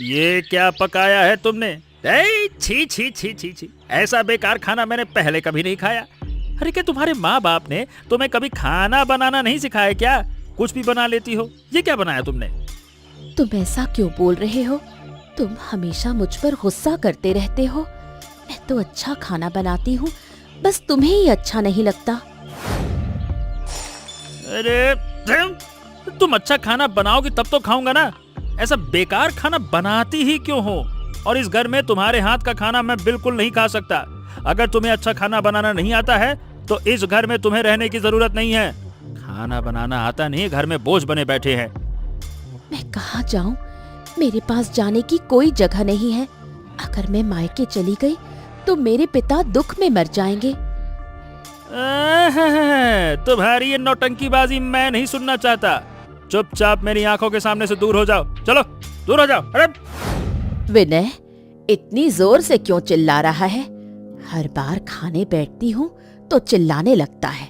ये क्या पकाया है तुमने? छी छी छी छी छी, ऐसा बेकार खाना मैंने पहले कभी नहीं खाया। अरे क्या तुम्हारे माँ बाप ने तुम्हें कभी खाना बनाना नहीं सिखाया क्या? कुछ भी बना लेती हो। ये क्या बनाया तुमने? तुम ऐसा क्यों बोल रहे हो? तुम हमेशा मुझ पर गुस्सा करते रहते हो। मैं तो अच्छा खाना बनाती हूँ, बस तुम्हें ही अच्छा नहीं लगता। अरे तुम अच्छा खाना बनाओगी तब तो खाऊंगा ना। ऐसा बेकार खाना बनाती ही क्यों हो? और इस घर में तुम्हारे हाथ का खाना मैं बिल्कुल नहीं खा सकता। अगर तुम्हें अच्छा खाना बनाना नहीं आता है तो इस घर में तुम्हें रहने की जरूरत नहीं है। खाना बनाना आता नहीं, घर में बोझ बने बैठे हैं। मैं कहाँ जाऊँ? मेरे पास जाने की कोई जगह नहीं है। अगर मैं मायके चली गई तो मेरे पिता दुख में मर जाएंगे। तुम्हारी ये नौटंकीबाजी मैं नहीं सुनना चाहता। चुपचाप मेरी आंखों के सामने से दूर हो जाओ। चलो दूर हो जाओ। अरे विनय, इतनी जोर से क्यों चिल्ला रहा है? हर बार खाने बैठती हूँ तो चिल्लाने लगता है।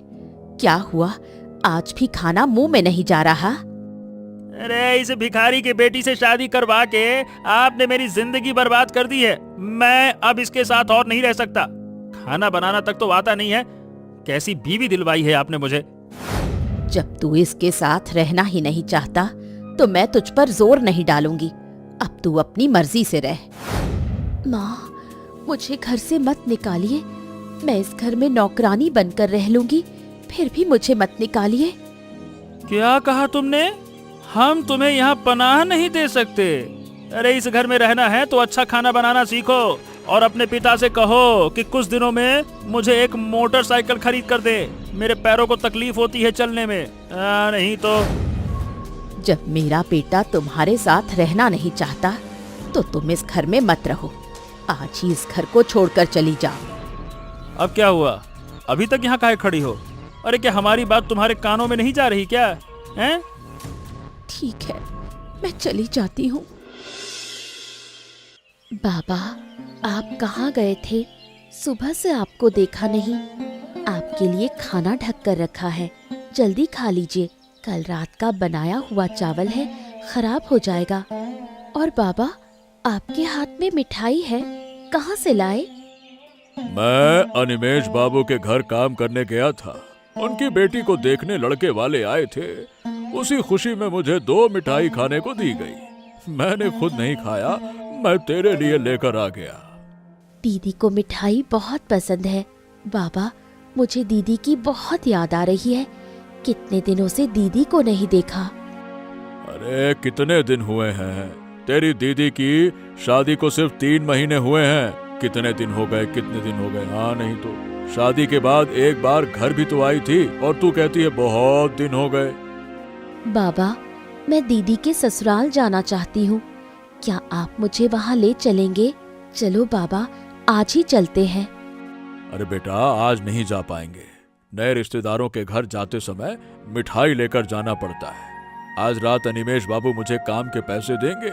क्या हुआ, आज भी खाना मुंह में नहीं जा रहा? अरे इस भिखारी के बेटी से शादी करवा के आपने मेरी जिंदगी बर्बाद कर दी है। मैं अब इसके साथ और नहीं रह सकता। खाना बनाना तक तो आता नहीं है, कैसी बीवी दिलवाई है आपने मुझे। जब तू इसके साथ रहना ही नहीं चाहता तो मैं तुझ पर जोर नहीं डालूंगी। अब तू अपनी मर्जी से रह। माँ, मुझे घर से मत निकालिए। मैं इस घर में नौकरानी बनकर रह लूंगी, फिर भी मुझे मत निकालिए। क्या कहा तुमने? हम तुम्हें यहाँ पनाह नहीं दे सकते। अरे इस घर में रहना है तो अच्छा खाना बनाना सीखो और अपने पिता से कहो कि कुछ दिनों में मुझे एक मोटरसाइकिल खरीद कर दे। मेरे पैरों को तकलीफ होती है चलने में। नहीं तो जब मेरा बेटा तुम्हारे साथ रहना नहीं चाहता तो तुम इस घर में मत रहो। आज ही इस घर को छोड़कर चली जाओ। अब क्या हुआ? अभी तक यहाँ काहे खड़ी हो? अरे क्या हमारी बात तुम्हारे कानों में नहीं जा रही क्या? हैं? ठीक है, मैं चली जाती हूँ। बाबा, आप कहाँ गए थे? सुबह से आपको देखा नहीं। आपके लिए खाना ढक कर रखा है, जल्दी खा लीजिए। कल रात का बनाया हुआ चावल है, खराब हो जाएगा। और बाबा, आपके हाथ में मिठाई है, कहाँ से लाए? मैं अनिमेष बाबू के घर काम करने गया था। उनकी बेटी को देखने लड़के वाले आए थे। उसी खुशी में मुझे 2 मिठाई खाने को दी गई। मैंने खुद नहीं खाया, मैं तेरे लिए लेकर आ गया। दीदी को मिठाई बहुत पसंद है। बाबा, मुझे दीदी की बहुत याद आ रही है। कितने दिनों से दीदी को नहीं देखा। अरे कितने दिन हुए हैं? तेरी दीदी की शादी को सिर्फ 3 महीने हुए हैं। कितने दिन हो गए, कितने दिन हो गए। हाँ नहीं तो शादी के बाद एक बार घर भी तो आई थी और तू कहती है बहुत दिन हो गए। बाबा, मैं दीदी के ससुराल जाना चाहती हूँ। क्या आप मुझे वहाँ ले चलेंगे? चलो बाबा, आज ही चलते हैं। अरे बेटा, आज नहीं जा पाएंगे। नए रिश्तेदारों के घर जाते समय मिठाई लेकर जाना पड़ता है। आज रात अनिमेष बाबू मुझे काम के पैसे देंगे।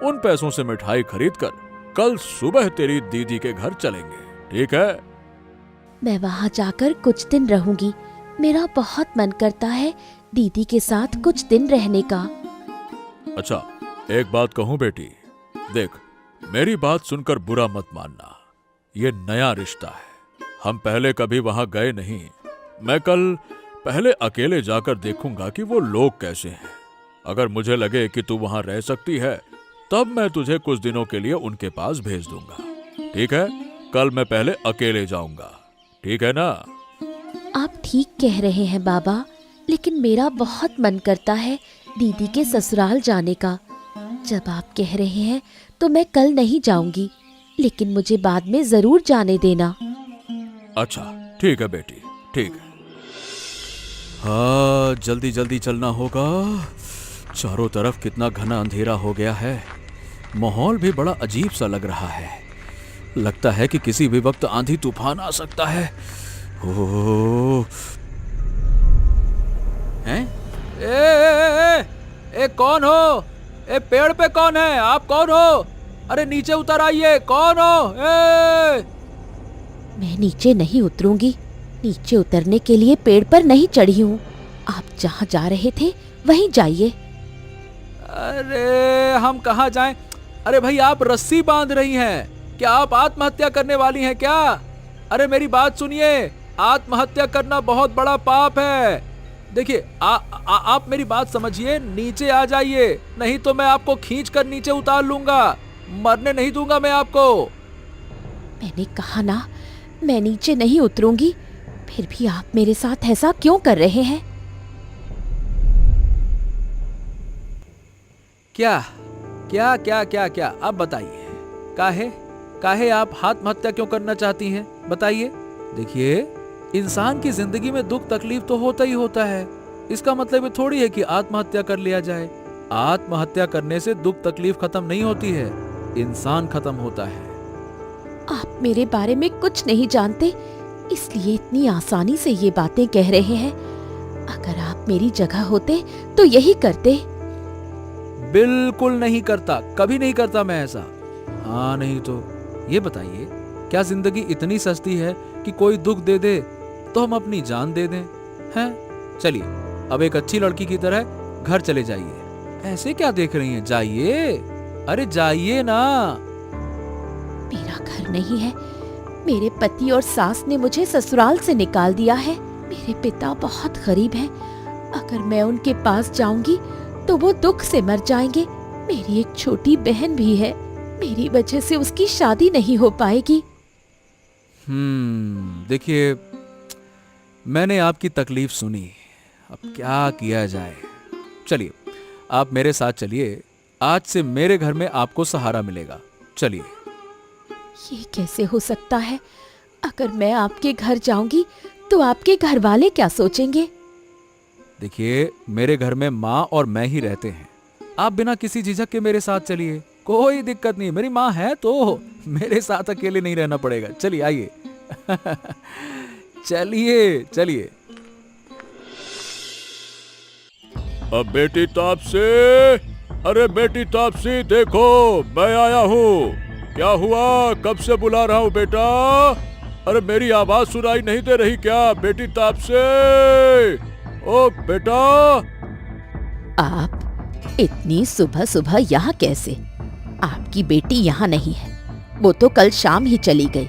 उन पैसों से मिठाई खरीद कर कल सुबह तेरी दीदी के घर चलेंगे, ठीक है? मैं वहाँ जाकर कुछ दिन रहूंगी। मेरा बहुत मन करता है दीदी के साथ कुछ दिन रहने का। अच्छा, एक बात कहूँ बेटी, देख, मेरी बात सुनकर बुरा मत मानना। ये नया रिश्ता है, हम पहले कभी वहां गए नहीं। मैं कल पहले अकेले जाकर देखूंगा कि वो लोग कैसे हैं। अगर मुझे लगे कि तू वहां रह सकती है तब मैं तुझे कुछ दिनों के लिए उनके पास भेज दूंगा, ठीक है? कल मैं पहले अकेले जाऊंगा, ठीक है ना? आप ठीक कह रहे हैं बाबा, लेकिन मेरा बहुत मन करता है दीदी के ससुराल जाने का। जब आप कह रहे हैं तो मैं कल नहीं जाऊंगी, लेकिन मुझे बाद में जरूर जाने देना। अच्छा ठीक है बेटी, ठीक है। हाँ, जल्दी जल्दी चलना होगा। चारों तरफ कितना घना अंधेरा हो गया है। माहौल भी बड़ा अजीब सा लग रहा है। लगता है कि किसी भी वक्त आंधी तूफान आ सकता है। ओह, हैं? ए, कौन हो? ए, पेड़ पे कौन है? आप कौन हो? अरे नीचे उतर आइए, कौन हो? मैं नीचे नहीं उतरूंगी। नीचे उतरने के लिए पेड़ पर नहीं चढ़ी हूँ। आप जहाँ जा रहे थे वहीं जाइए। अरे हम कहाँ जाएं? अरे भाई, आप रस्सी बांध रही हैं। क्या आप आत्महत्या करने वाली हैं क्या? अरे मेरी बात सुनिए, आत्महत्या करना बहुत बड़ा पाप है। देखिए, आप मेरी बात समझिए, नीचे आ जाइए, नहीं तो मैं आपको खींच कर नीचे उतार लूंगा। मरने नहीं दूंगा मैं आपको। मैंने कहा ना, मैं नीचे नहीं उतरूंगी। फिर भी आप मेरे साथ ऐसा क्यों कर रहे हैं? क्या क्या क्या क्या क्या आप बताइए, काहे आप आत्महत्या क्यों करना चाहती हैं? बताइए। देखिए, इंसान की जिंदगी में दुख तकलीफ तो होता ही होता है। इसका मतलब ये थोड़ी है कि आत्महत्या कर लिया जाए। आत्महत्या करने से दुख तकलीफ खत्म नहीं होती है, इंसान खत्म होता है। आप मेरे बारे में कुछ नहीं जानते, इसलिए इतनी आसानी से ये बातें कह रहे हैं। अगर आप मेरी जगह होते तो यही करते। बिल्कुल नहीं करता, कभी नहीं करता मैं ऐसा। हाँ, नहीं तो ये बताइए, क्या जिंदगी इतनी सस्ती है कि कोई दुख दे दे तो हम अपनी जान दे दें? हैं? चलिए, अब एक अच्छी लड़की की तरह घर चले जाइए। ऐसे क्या देख रही हैं? जाइए, अरे जाइए ना। मेरा घर नहीं है। मेरे पति और सास ने मुझे ससुराल से निकाल दिया है। मेरे पिता बहुत गरीब हैं। अगर मैं उनके पास जाऊंगी तो वो दुख से मर जाएंगे। मेरी एक छोटी बहन भी है, मेरी वजह से उसकी शादी नहीं हो पाएगी। देखिए, मैंने आपकी तकलीफ सुनी, अब क्या किया जाए। चलिए, आप मेरे साथ चलिए। आज से मेरे घर में आपको सहारा मिलेगा। चलिए। ये कैसे हो सकता है? अगर मैं आपके घर जाऊंगी तो आपके घर वाले क्या सोचेंगे? देखिए, मेरे घर में माँ और मैं ही रहते हैं। आप बिना किसी झिझक के मेरे साथ चलिए, कोई दिक्कत नहीं। मेरी माँ है तो मेरे साथ अकेले नहीं रहना पड़ेगा। चलिए, आइए। चलिए चलिए। अब बेटी तापसी, अरे बेटी तापसी, देखो मैं आया हूँ। क्या हुआ? कब से बुला रहा हूँ बेटा। अरे मेरी आवाज सुनाई नहीं दे रही क्या बेटी तापसी? ओ बेटा। आप इतनी सुबह सुबह यहाँ कैसे? आपकी बेटी यहाँ नहीं है, वो तो कल शाम ही चली गई।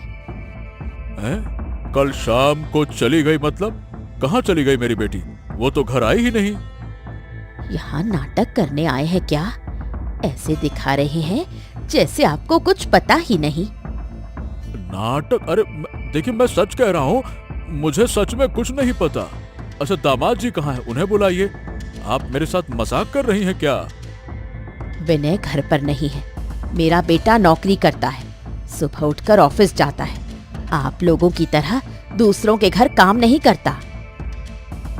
हैं? कल शाम को चली गई मतलब? कहाँ चली गई मेरी बेटी? वो तो घर आई ही नहीं। यहाँ नाटक करने आए हैं क्या? ऐसे दिखा रहे हैं जैसे आपको कुछ पता ही नहीं। नाटक? अरे देखिए, मैं सच कह रहा हूँ, मुझे सच में कुछ नहीं पता। अच्छा, दामाद जी कहाँ हैं? उन्हें बुलाइए। आप मेरे साथ मजाक कर रही हैं क्या? विनय घर पर नहीं है। मेरा बेटा नौकरी करता है, सुबह उठकर ऑफिस जाता है। आप लोगों की तरह दूसरों के घर काम नहीं करता।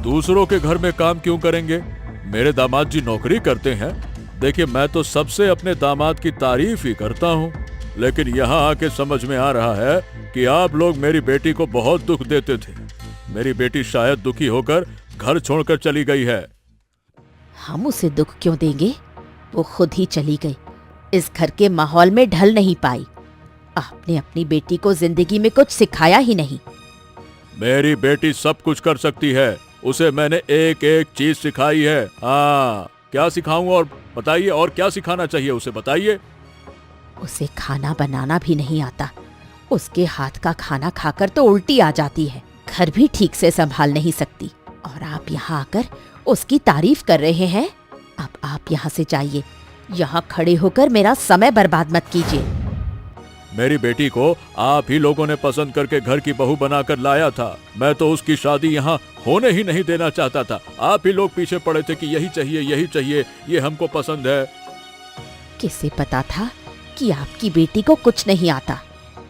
दूसरों के घर में काम क्यों करेंगे? मेरे दामाद जी नौकरी करते हैं। देखिए, मैं तो सबसे अपने दामाद की तारीफ ही करता हूँ, लेकिन यहाँ आके समझ में आ रहा है कि आप लोग मेरी बेटी को बहुत दुख देते थे। मेरी बेटी शायद दुखी होकर घर छोड़कर चली गई है। हम उसे दुख क्यों देंगे? वो खुद ही चली गई। इस घर के माहौल में ढल नहीं पाई। आपने अपनी बेटी को जिंदगी में कुछ सिखाया ही नहीं। मेरी बेटी सब कुछ कर सकती है, उसे मैंने एक एक चीज सिखाई है। हाँ, क्या सिखाऊं? और बताइए, और क्या सिखाना चाहिए उसे, बताइए। उसे खाना बनाना भी नहीं आता। उसके हाथ का खाना खाकर तो उल्टी आ जाती है। घर भी ठीक से संभाल नहीं सकती, और आप यहाँ आकर उसकी तारीफ कर रहे हैं। अब आप यहाँ से जाइए। यहाँ खड़े होकर मेरा समय बर्बाद मत कीजिए। मेरी बेटी को आप ही लोगों ने पसंद करके घर की बहू बनाकर लाया था। मैं तो उसकी शादी यहाँ होने ही नहीं देना चाहता था। आप ही लोग पीछे पड़े थे कि यही चाहिए, यही चाहिए, ये हमको पसंद है। किसे पता था कि आपकी बेटी को कुछ नहीं आता?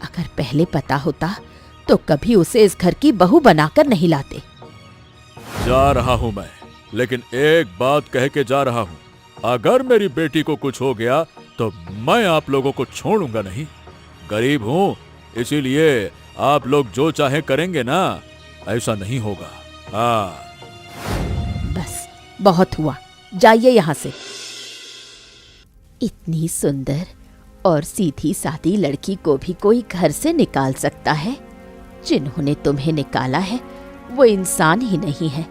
अगर पहले पता होता तो कभी उसे इस घर की बहू बनाकर नहीं लाते। जा रहा हूँ मैं, लेकिन एक बात कह के जा रहा हूँ। अगर मेरी बेटी को कुछ हो गया तो मैं आप लोगों को छोड़ूंगा नहीं। गरीब हूँ, इसीलिए आप लोग जो चाहे करेंगे ना, ऐसा नहीं होगा। हाँ, बस बहुत हुआ, जाइए यहाँ से। इतनी सुंदर और सीधी सादी लड़की को भी कोई घर से निकाल सकता है? जिन्होंने तुम्हें निकाला है वो इंसान ही नहीं है।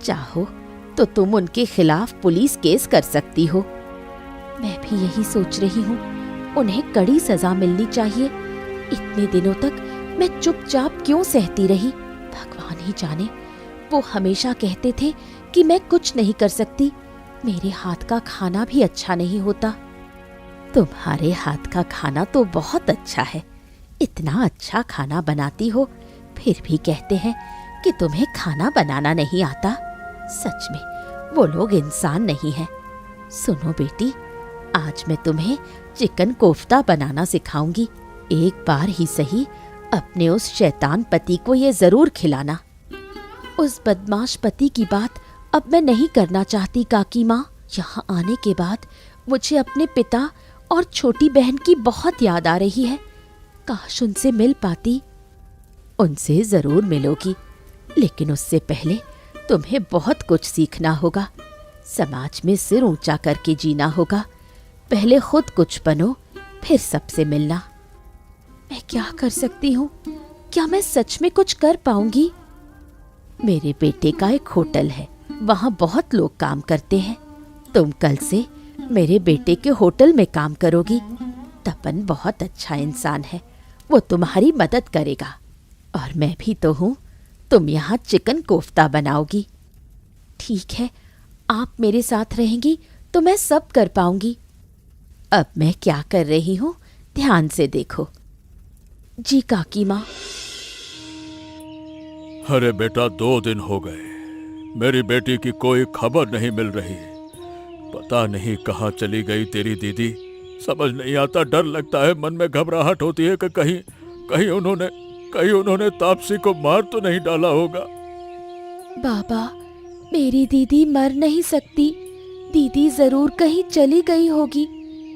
चाहो तो तुम उनके खिलाफ पुलिस केस कर सकती हो। मैं भी यही सोच रही हूँ उन्हें कड़ी सजा मिलनी चाहिए। इतने दिनों तक मैं चुपचाप क्यों सहती रही, भगवान ही जाने। वो हमेशा कहते थे कि मैं कुछ नहीं कर सकती, मेरे हाथ का खाना भी अच्छा नहीं होता। तुम्हारे हाथ का खाना तो बहुत अच्छा है, इतना अच्छा खाना बनाती हो, फिर भी कहते हैं कि तुम्हें खाना बनाना नहीं आता। सच में वो लोग इंसान नहीं हैं। सुनो बेटी, आज मैं तुम्हें चिकन कोफ्ता बनाना सिखाऊंगी। एक बार ही सही अपने उस शैतान पति को ये जरूर खिलाना। उस बदमाश पति की बात अब मैं नहीं करना चाहती काकी माँ। यहाँ आने के बाद मुझे अपने पिता और छोटी बहन की बहुत याद आ रही है। काश उनसे मिल पाती। उनसे जरूर मिलोगी, लेकिन उससे पहले तुम्हें बहुत कुछ सीखना होगा। समाज में सिर ऊंचा करके जीना होगा। पहले खुद कुछ बनो, फिर सबसे मिलना। मैं क्या कर सकती हूँ? क्या मैं सच में कुछ कर पाऊंगी? मेरे बेटे का एक होटल है, वहाँ बहुत लोग काम करते हैं। तुम कल से मेरे बेटे के होटल में काम करोगी। तपन बहुत अच्छा इंसान है, वो तुम्हारी मदद करेगा। और मैं भी तो हूँ, तुम यहाँ चिकन कोफ्ता बनाओगी। ठीक है, आप मेरे साथ रहेंगी तो मैं सब कर पाऊंगी। अब मैं क्या कर रही हूँ, ध्यान से देखो। जी काकी माँ। अरे बेटा, 2 दिन हो गए, मेरी बेटी की कोई खबर नहीं मिल रही। पता नहीं कहाँ चली गई तेरी दीदी, समझ नहीं आता। डर लगता है, मन में घबराहट होती है कि कहीं उन्होंने तापसी को मार तो नहीं डाला होगा। बाबा, मेरी दीदी मर नहीं सकती। दीदी जरूर कहीं चली गई होगी।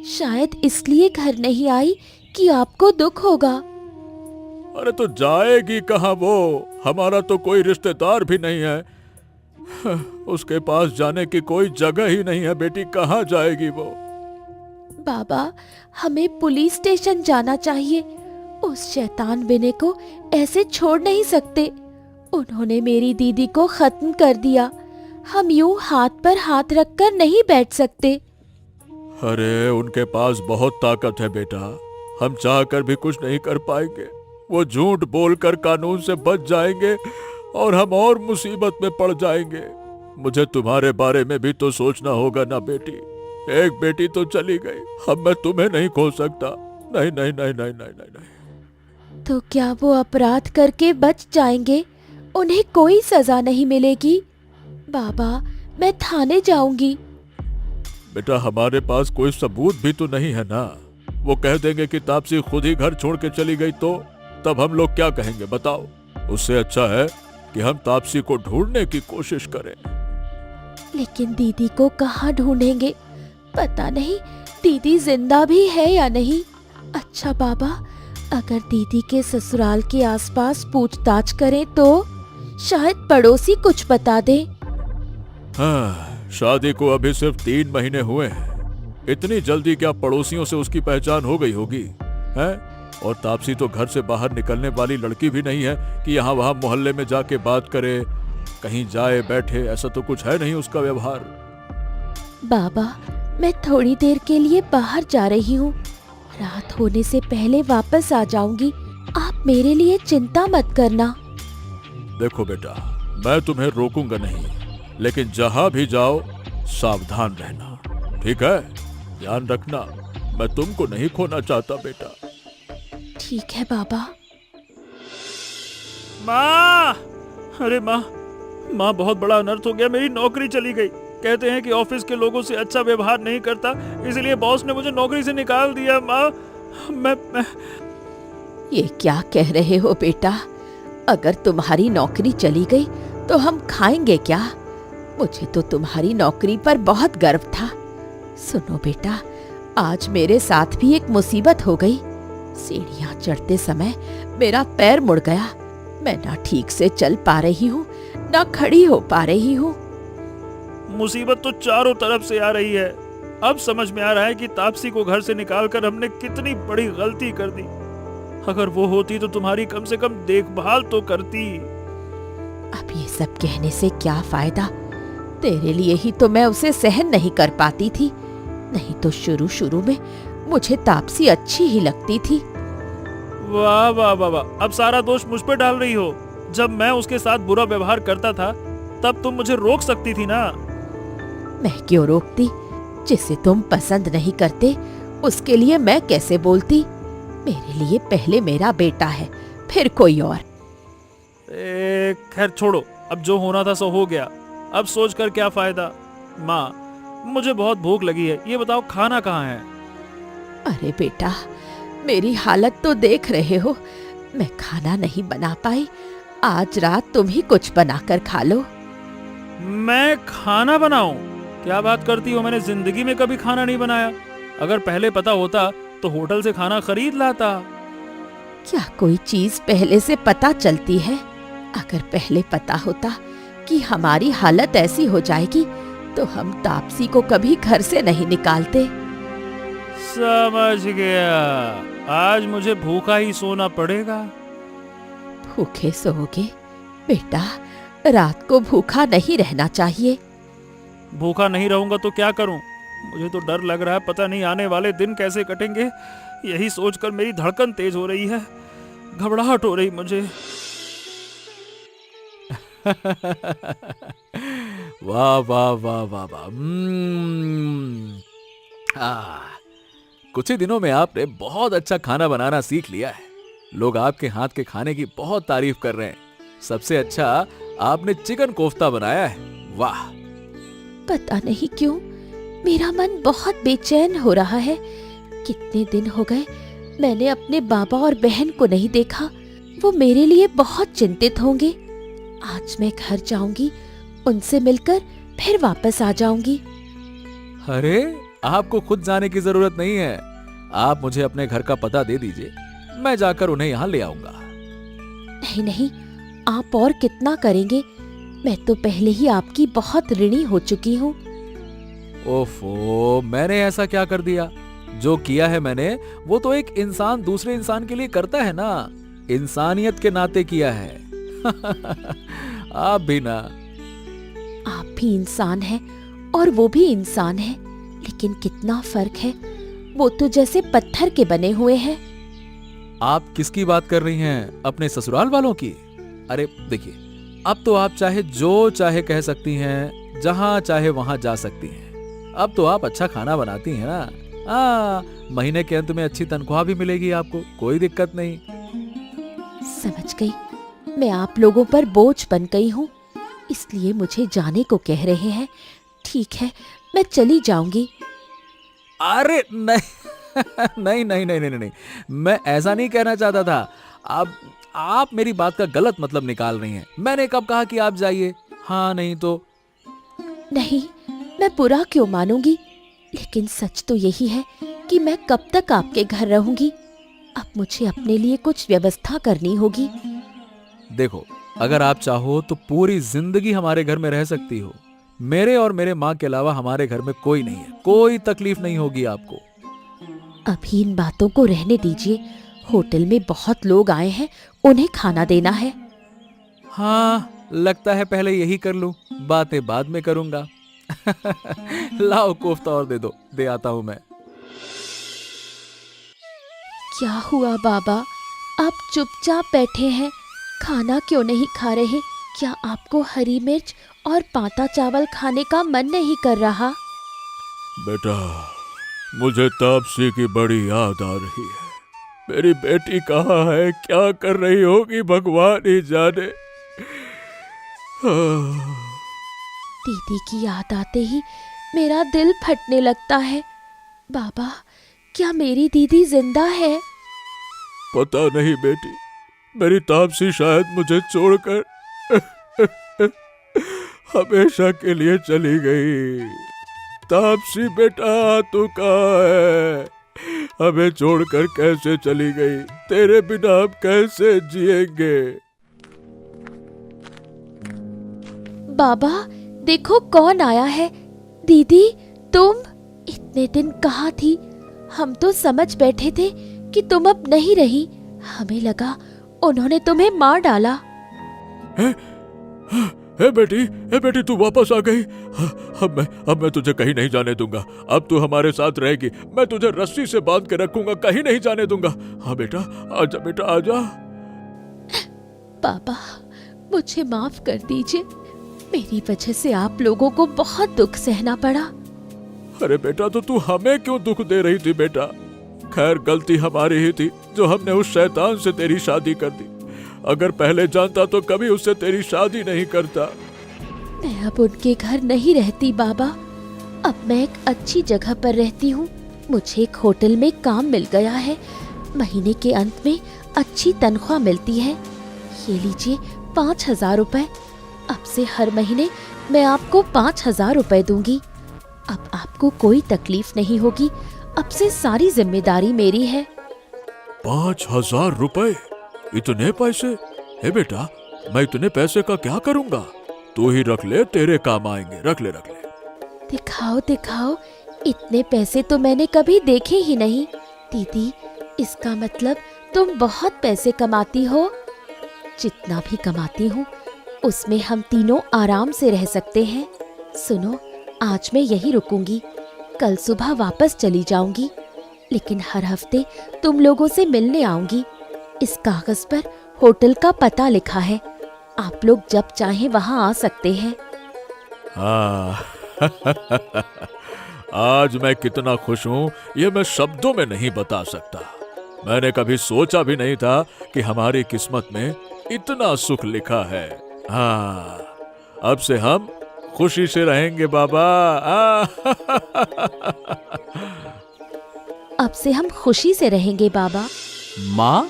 शायद इसलिए घर नहीं आई कि आपको दुख होगा। अरे तो जाएगी कहाँ वो? हमारा तो कोई रिश्तेदार भी नहीं है। उसके पास जाने की कोई जगह ही नहीं है। बेटी कहाँ जाएगी वो? बाबा, हमें पुलिस स्टेशन जाना चाहिए। उस शैतान बिने को ऐसे छोड़ नहीं सकते। उन्होंने मेरी दीदी को खत्म कर दिया। हम यूं हाथ पर हाथ रखकर नहीं बैठ सकते। अरे उनके पास बहुत ताकत है बेटा, हम चाहकर भी कुछ नहीं कर पाएंगे। वो झूठ बोलकर कानून से बच जाएंगे और हम और मुसीबत में पड़ जाएंगे। मुझे तुम्हारे बारे में भी तो सोचना होगा ना बेटी। एक बेटी तो चली गई, अब मैं तुम्हें नहीं खो सकता। नहीं नहीं नहीं नहीं नहीं नहीं, नहीं। तो क्या वो अपराध करके बच जाएंगे? उन्हें कोई सजा नहीं मिलेगी? बाबा, मैं थाने जाऊंगी। बेटा, हमारे पास कोई सबूत भी तो नहीं है ना। वो कह देंगे कि तापसी खुद ही घर छोड़ के चली गई, तो तब हम लोग क्या कहेंगे बताओ? उससे अच्छा है कि हम तापसी को ढूंढने की कोशिश करें। लेकिन दीदी को कहाँ ढूंढेंगे? पता नहीं दीदी जिंदा भी है या नहीं। अच्छा बाबा, अगर दीदी के ससुराल के आसपास पूछताछ करें तो शायद पड़ोसी कुछ बता दे। हाँ, शादी को अभी सिर्फ 3 महीने हुए हैं। इतनी जल्दी क्या पड़ोसियों से उसकी पहचान हो गई होगी? हैं? और तापसी तो घर से बाहर निकलने वाली लड़की भी नहीं है कि यहाँ वहाँ मोहल्ले में जाके बात करे, कहीं जाए बैठे। ऐसा तो कुछ है नहीं उसका व्यवहार। बाबा, मैं थोड़ी देर के लिए बाहर जा रही हूँ। रात होने से पहले वापस आ जाऊंगी। आप मेरे लिए चिंता मत करना। देखो बेटा, मैं तुम्हें रोकूंगा नहीं, लेकिन जहां भी जाओ सावधान रहना, ठीक है? ध्यान रखना, मैं तुमको नहीं खोना चाहता बेटा। ठीक है बाबा। माँ! अरे माँ, बहुत बड़ा अनर्थ हो गया। मेरी नौकरी चली गई। कहते हैं कि ऑफिस के लोगों से अच्छा व्यवहार नहीं करता, इसलिए बॉस ने मुझे नौकरी से निकाल दिया। माँ, मैं ये क्या कह रहे हो बेटा? अगर तुम्हारी नौकरी चली गई तो हम खाएंगे क्या? मुझे तो तुम्हारी नौकरी पर बहुत गर्व था। सुनो बेटा, आज मेरे साथ भी एक मुसीबत हो गई। सीढ़ियाँ चढ़ते समय मेरा पैर मुड़ गया। मैं ना ठीक से चल पा रही हूँ, ना खड़ी हो पा रही हूँ। मुसीबत तो चारों तरफ से आ रही है। अब समझ में आ रहा है कि तापसी को घर से निकालकर हमने कितनी बड़ी गलती कर दी। अगर वो होती तो तुम्हारी कम से कम देखभाल तो करती। अब ये सब कहने से क्या फायदा? तेरे लिए ही तो मैं उसे सहन नहीं कर पाती थी। नहीं तो शुरू शुरू में मुझे तापसी अच्छी ही लगती थी। वाह वाह वाह वाह, अब सारा दोष मुझ पे डाल रही हो। जब मैं उसके साथ बुरा व्यवहार करता था तब तुम मुझे रोक सकती थी ना। मैं क्यों रोकती? जिसे तुम पसंद नहीं करते उसके लिए मैं कैसे बोलती? मेरे लिए पहले मेरा बेटा है, फिर कोई और। खैर छोड़ो, अब जो होना था सो हो गया। अब सोच कर क्या फायदा। माँ, मुझे बहुत भूख लगी है, ये बताओ खाना कहाँ है? अरे बेटा, मेरी हालत तो देख रहे हो, मैं खाना नहीं बना पाई। आज रात तुम ही कुछ बनाकर खा लो। मैं खाना बनाऊं? क्या बात करती हो, मैंने जिंदगी में कभी खाना नहीं बनाया। अगर पहले पता होता तो होटल से खाना खरीद लाता। क्या कोई चीज पहले से पता चलती है? अगर पहले पता होता कि हमारी हालत ऐसी हो जाएगी तो हम तापसी को कभी घर से नहीं निकालते। समझ गया, आज मुझे भूखा ही सोना पड़ेगा। भूखे सोओगे? बेटा, रात को भूखा नहीं रहना चाहिए। भूखा नहीं रहूंगा तो क्या करूं? मुझे तो डर लग रहा है, पता नहीं आने वाले दिन कैसे कटेंगे। यही सोचकर मेरी धड़कन तेज हो रही है, घबराहट हो रही मुझे। वाह वाह वाह वाह वाह। कुछ ही दिनों में आपने बहुत अच्छा खाना बनाना सीख लिया है। लोग आपके हाथ के खाने की बहुत तारीफ कर रहे हैं। सबसे अच्छा आपने चिकन कोफ्ता बनाया है। वाह। पता नहीं क्यों मेरा मन बहुत बेचैन हो रहा है। कितने दिन हो गए मैंने अपने बाबा और बहन को नहीं देखा। वो मेरे लिए बहुत चिंतित होंगे। आज मैं घर जाऊंगी, उनसे मिलकर फिर वापस आ जाऊंगी। अरे, आपको खुद जाने की जरूरत नहीं है। आप मुझे अपने घर का पता दे दीजिए, मैं जाकर उन्हें यहाँ ले आऊंगा। नहीं नहीं, आप और कितना करेंगे? मैं तो पहले ही आपकी बहुत ऋणी हो चुकी हूँ। ओफो, मैंने ऐसा क्या कर दिया? जो किया है मैंने वो तो एक इंसान दूसरे इंसान के लिए करता है ना, इंसानियत के नाते किया है। आप भी ना। आप भी इंसान हैं और वो भी इंसान है, लेकिन कितना फर्क है। वो तो जैसे पत्थर के बने हुए हैं। आप किसकी बात कर रही हैं? अपने ससुराल वालों की? अरे देखिए, अब तो आप चाहे जो चाहे कह सकती हैं, जहां चाहे वहां जा सकती हैं। अब तो आप अच्छा खाना बनाती हैं ना। महीने के अंत में अच्छी तनख्वाह भी मिलेगी आपको, कोई दिक्कत नहीं। समझ गई, मैं आप लोगों पर बोझ बन गई हूँ, इसलिए मुझे जाने को कह रहे हैं। ठीक है, मैं चली जाऊंगी। अरे नहीं नहीं नहीं नहीं नहीं नहीं, मैं ऐसा नहीं कहना चाहता था। आप मेरी बात का गलत मतलब निकाल रही हैं। मैंने कब कहा कि आप जाइए? हाँ नहीं तो? नहीं, मैं बुरा क्यों मानूंगी, लेकिन सच तो यही है कि मैं कब तक आपके घर रहूंगी। अब मुझे अपने लिए कुछ व्यवस्था करनी होगी। देखो, अगर आप चाहो तो पूरी जिंदगी हमारे घर में रह सकती हो। मेरे और मेरे माँ के अलावा हमारे घर में कोई नहीं है, कोई तकलीफ नहीं होगी आपको। अभी इन बातों को रहने दीजिए। होटल में बहुत लोग आए हैं, उन्हें खाना देना है। हाँ, लगता है पहले यही कर लूं, बातें बाद में करूंगा। लाओ कोफ्ता और दे दो, दे आता हूं मैं। क्या हुआ बाबा, आप चुपचाप बैठे हैं, खाना क्यों नहीं खा रहे? क्या आपको हरी मिर्च और पांता चावल खाने का मन नहीं कर रहा? बेटा, मुझे तापसी की बड़ी याद आ रही है। मेरी बेटी कहाँ है, क्या कर रही होगी, भगवान ही जाने। दीदी की याद आते ही मेरा दिल फटने लगता है। बाबा, क्या मेरी दीदी जिंदा है? पता नहीं बेटी, मेरी तापसी शायद मुझे छोड़कर हमेशा के लिए चली गई। तापसी बेटा, तू कहाँ है? हमें छोड़कर कैसे चली गई? तेरे बिना हम कैसे जिएंगे? बाबा, देखो कौन आया है। दीदी, तुम इतने दिन कहाँ थी? हम तो समझ बैठे थे कि तुम अब नहीं रही। हमें लगा उन्होंने तुम्हें मार डाला। हे बेटी तू वापस आ गई। अब मैं तुझे कहीं नहीं जाने दूंगा। अब तू हमारे साथ रहेगी। मैं तुझे रस्सी से बांध के रखूंगा, कहीं नहीं जाने दूंगा। हाँ बेटा, बेटा आजा। पापा, मुझे माफ कर दीजिए। मेरी वजह से आप लोगों को बहुत दुख सहना पड़ा। अरे बेटा, तो तू हमें क्यों दुख दे रही थी बेटा? खैर, गलती हमारी ही थी जो हमने उस शैतान से तेरी शादी कर दी। अगर पहले जानता तो कभी उससे तेरी शादी नहीं करता। मैं अब उनके घर नहीं रहती बाबा। अब मैं एक अच्छी जगह पर रहती हूँ। मुझे एक होटल में काम मिल गया है। महीने के अंत में अच्छी तनख्वाह मिलती है। ये लीजिए 5,000 रुपए। अब से हर महीने मैं आपको 5,000 रुपए दूंगी। अब आपको कोई तकलीफ नहीं होगी। अब से सारी जिम्मेदारी मेरी है। 5,000 रुपए? इतने पैसे? हे बेटा, मैं इतने पैसे का क्या करूंगा? तू ही रख ले, तेरे काम आएंगे। रख ले। दिखाओ। इतने पैसे तो मैंने कभी देखे ही नहीं। दीदी, इसका मतलब तुम बहुत पैसे कमाती हो। जितना भी कमाती हूँ उसमें हम तीनों आराम से रह सकते हैं। सुनो, आज मैं यहीं रुकूंगी। कल सुबह वापस चली जाऊंगी। लेकिन हर हफ्ते तुम लोगों से मिलने आऊंगी। इस कागज पर होटल का पता लिखा है। आप लोग जब चाहें वहां आ सकते हैं। हाँ। आज मैं कितना खुश हूँ ये मैं शब्दों में नहीं बता सकता। मैंने कभी सोचा भी नहीं था कि हमारी किस्मत में इतना सुख लिखा है। हाँ, अब से हम खुशी से रहेंगे बाबा। अब से हम खुशी से रहेंगे बाबा। माँ,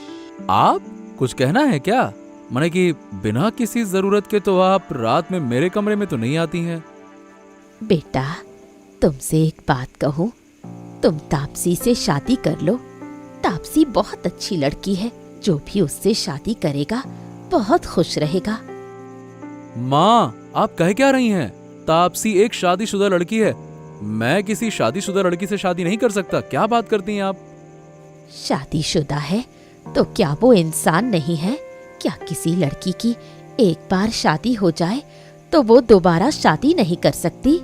आप कुछ कहना है क्या? माने कि बिना किसी जरूरत के तो आप रात में मेरे कमरे में तो नहीं आती हैं। बेटा, तुमसे एक बात कहूँ, तुम तापसी से शादी कर लो। तापसी बहुत अच्छी लड़की है। जो भी उससे शादी करेगा बहुत खुश रहेगा। माँ, आप कह क्या रही हैं? तापसी एक शादीशुदा लड़की है। मैं किसी शादीशुदा लड़की से शादी नहीं कर सकता। क्या बात करती हैं आप? शादीशुदा है तो क्या वो इंसान नहीं है? क्या किसी लड़की की एक बार शादी हो जाए तो वो दोबारा शादी नहीं कर सकती?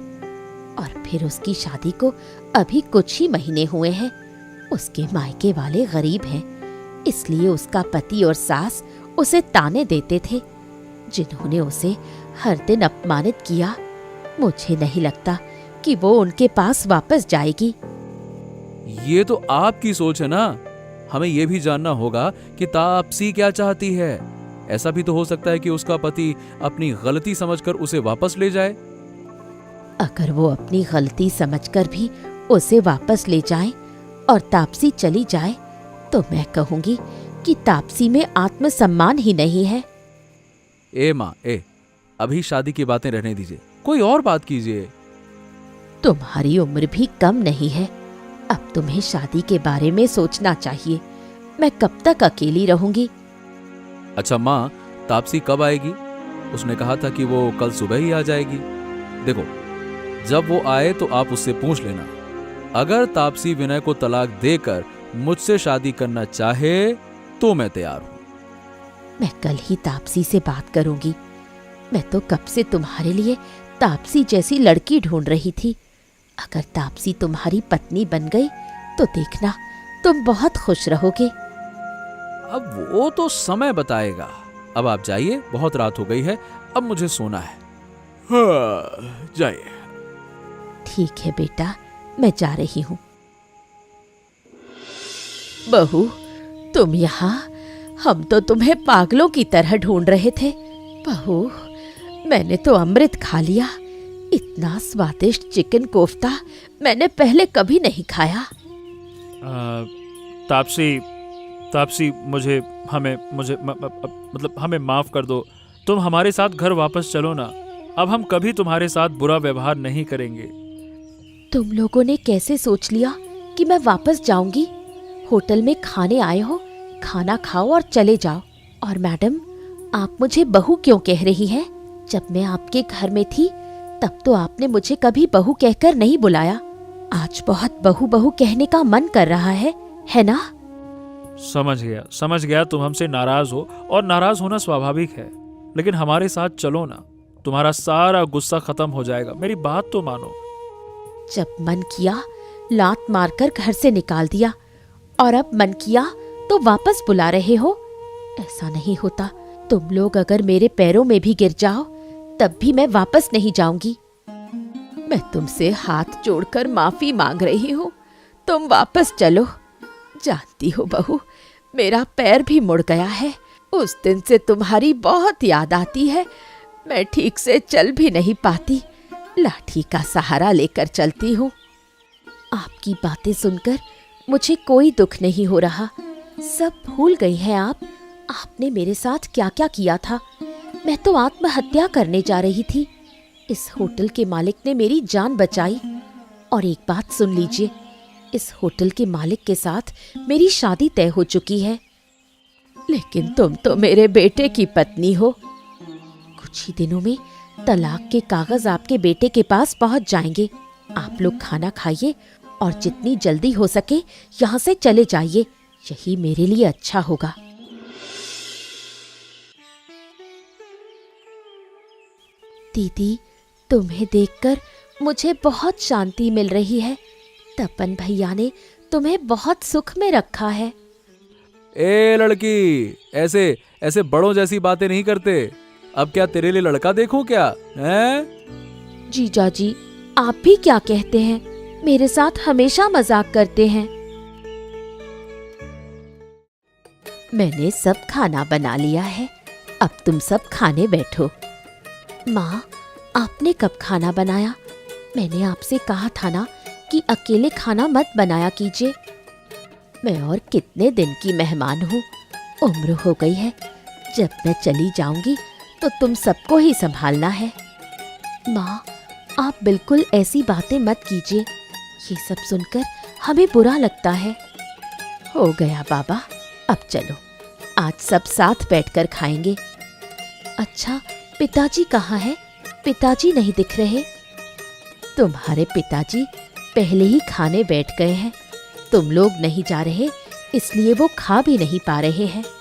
और फिर उसकी शादी को अभी कुछ ही महीने हुए हैं। उसके मायके वाले गरीब हैं, इसलिए उसका पति और सास उसे ताने देते थे, जिन्होंने उसे हर दिन अपमानित किया। मुझे नहीं लगता कि वो उनके पास वापस जाएगी। ये तो आपकी सोच है ना। हमें ये भी जानना होगा कि तापसी क्या चाहती है। ऐसा भी तो हो सकता है कि उसका पति अपनी गलती समझकर उसे वापस ले जाए। अगर वो अपनी गलती समझकर भी उसे वापस ले जाए और तापसी चली जाए तो मैं कहूंगी कि तापसी में आत्मसम्मान ही नहीं है। ए माँ, अभी शादी की बातें रहने दीजिए, कोई और बात कीजिए। तुम्हारी उम्र भी कम नहीं है। अब तुम्हें शादी के बारे में सोचना चाहिए। मैं कब तक अकेली रहूंगी? अच्छा माँ, तापसी कब आएगी? उसने कहा था कि वो कल सुबह ही आ जाएगी। देखो, जब वो आए तो आप उससे पूछ लेना। अगर तापसी विनय को तलाक देकर मुझसे शादी करना चाहे तो मैं तैयार हूं। मैं कल ही तापसी से बात करूंगी। मैं तो कब से तुम्हारे लिए तापसी जैसी लड़की ढूंढ रही थी। अगर तापसी तुम्हारी पत्नी बन गई तो देखना, तुम बहुत खुश रहोगे। अब वो तो समय बताएगा। अब आप जाइए, बहुत रात हो गई है, अब मुझे सोना है। हाँ, जाइए। ठीक है बेटा, मैं जा रही हूँ। बहू, तुम यहाँ? हम तो तुम्हें पागलों की तरह ढूंढ रहे थे। बहू, मैंने तो अमृत खा लिया। इतना स्वादिष्ट चिकन कोफ्ता मैंने पहले कभी नहीं खाया। तापसी, हमें माफ कर दो। तुम हमारे साथ घर वापस चलो ना। अब हम कभी तुम्हारे साथ बुरा व्यवहार नहीं करेंगे। तुम लोगों ने कैसे सोच लिया कि मैं वापस जाऊंगी? होटल में खाने आए हो, खाना खाओ और चले जाओ। और मैडम, आप मुझे बहू क्यों कह रही हैं? जब मैं आपके घर में थी तब तो आपने मुझे कभी बहू कहकर नहीं बुलाया। आज बहुत बहू बहू कहने का मन कर रहा है ना? समझ गया तुम हमसे नाराज हो, और नाराज होना स्वाभाविक है। लेकिन हमारे साथ चलो ना। तुम्हारा सारा गुस्सा खत्म हो जाएगा। मेरी बात तो मानो। जब मन किया लात मारकर घर से निकाल दिया और अब मन किया तो वापस बुला रहे हो। ऐसा नहीं होता। तुम लोग अगर मेरे पैरों में भी गिर जाओ तब भी मैं वापस नहीं जाऊंगी। मैं तुमसे हाथ जोड़कर माफी मांग रही हूँ, तुम वापस चलो। जानती हो बहू, मेरा पैर भी मुड़ गया है। उस दिन से तुम्हारी बहुत याद आती है। मैं ठीक से चल भी नहीं पाती, लाठी का सहारा लेकर चलती हूँ। आपकी बातें सुनकर मुझे कोई दुख नहीं हो रहा। सब भूल गई हैं आप। आपने मेरे साथ क्या क्या किया था। मैं तो आत्महत्या करने जा रही थी। इस होटल के मालिक ने मेरी जान बचाई। और एक बात सुन लीजिए, इस होटल के मालिक के साथ मेरी शादी तय हो चुकी है। लेकिन तुम तो मेरे बेटे की पत्नी हो। कुछ ही दिनों में तलाक के कागज आपके बेटे के पास पहुंच जाएंगे। आप लोग खाना खाइए और जितनी जल्दी हो सके यहाँ से चले जाइए। यही मेरे लिए अच्छा होगा। दीदी, तुम्हें देखकर मुझे बहुत शांति मिल रही है। तपन भैया ने तुम्हें बहुत सुख में रखा है। ए लड़की, ऐसे ऐसे बड़ों जैसी बातें नहीं करते। अब क्या तेरे लिए लड़का देखूं क्या? हैं? जीजा जी, आप भी क्या कहते हैं? मेरे साथ हमेशा मजाक करते हैं। मैंने सब खाना बना लिया है, अब तुम सब खाने बैठो। माँ, आपने कब खाना बनाया? मैंने आपसे कहा था ना कि अकेले खाना मत बनाया कीजिए। मैं और कितने दिन की मेहमान हूँ। उम्र हो गई है, जब मैं चली जाऊंगी तो तुम सबको ही संभालना है। माँ, आप बिल्कुल ऐसी बातें मत कीजिए। ये सब सुनकर हमें बुरा लगता है। हो गया बाबा, अब चलो, आज सब साथ बैठकर खाएंगे। अच्छा, पिताजी कहाँ हैं? पिताजी नहीं दिख रहे। तुम्हारे पिताजी पहले ही खाने बैठ गए हैं। तुम लोग नहीं जा रहे, इसलिए वो खा भी नहीं पा रहे हैं।